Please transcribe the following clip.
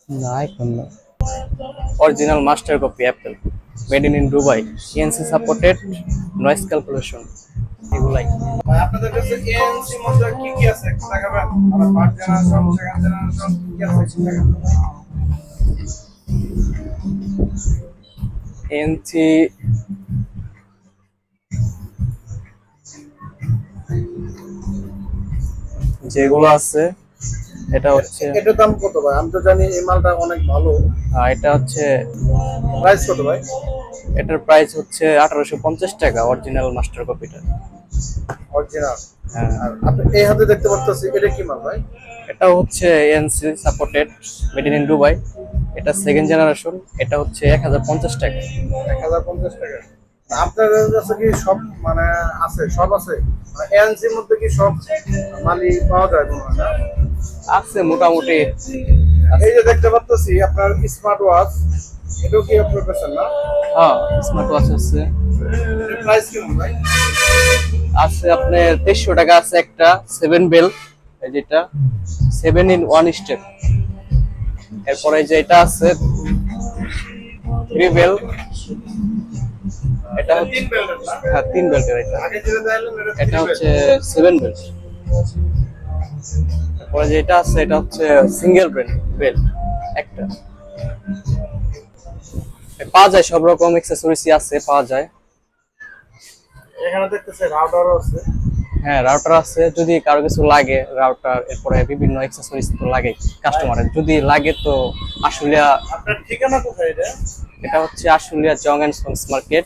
না আইফোন না, original master copy Apple, made in Dubai, CNC supported, noise calculation, এগুলাই। ভাই আপনাদের কাছে এএনসি মধ্যে কি কি আছে একটু দেখাবেন? মানে ফার্স্ট জেনারেশন, সেকেন্ড জেনারেশন কি কি আছে একটু দেখাবেন? এনসি যেগুলো আছে এটা হচ্ছে, এটার দাম কত ভাই? আমি তো জানি এই মালটা অনেক ভালো। এটা হচ্ছে, প্রাইস কত ভাই? এটার প্রাইস হচ্ছে 1850 টাকা, অরিজিনাল মাস্টার কপিটা। অরিজিনাল। হ্যাঁ, আর আপনি এই হাতে দেখতে পাচ্ছেন এটা কি মাল ভাই? এটা হচ্ছে NC supported, made in Dubai, এটা সেকেন্ড জেনারেশন, এটা হচ্ছে 1050 টাকা। 1050 টাকা। আপনাদের কাছে কি সব মানে আছে, সব আছে? মানে এএনসির মধ্যে কি সব মালই পাওয়া যায় মনে হয় না? আছে মোটামুটি। এই যে দেখতে পাচ্ছি আপনার স্মার্ট ওয়াচ, এটাও কি আপনার কাছে না? হ্যাঁ, স্মার্ট ওয়াচ আছে। এটার প্রাইস কেমন ভাই? আছে আপনার 2300 টাকা আছে একটা 7 বেল, এই যেটা 7 in 1 স্টেপ। এরপরে যে এটা আছে 3 বেল, এটা হচ্ছে, তিন বেল্টের না? হ্যাঁ 3 বেল্টের। এটা আগে যেটা চাইলেন এটা এটা হচ্ছে 7 বেল। তারপরে যেটা আছে এটা হচ্ছে সিঙ্গেল বেল্ট একটা। পাওয়া যায় সব রকম অ্যাক্সেসরিজ আছে, পাওয়া যায়। এখানে দেখতেছে রাউটারও আছে। হ্যাঁ, রাউটার আছে, যদি কারো কিছু লাগে রাউটার, এরপরে বিভিন্ন অ্যাক্সেসরিজ তো লাগে কাস্টমারের, যদি লাগে তো আশুলিয়া। আপনার ঠিকানা কোথায় এটা? এটা হচ্ছে আশুলিয়া জং এন্ড সন্স মার্কেট।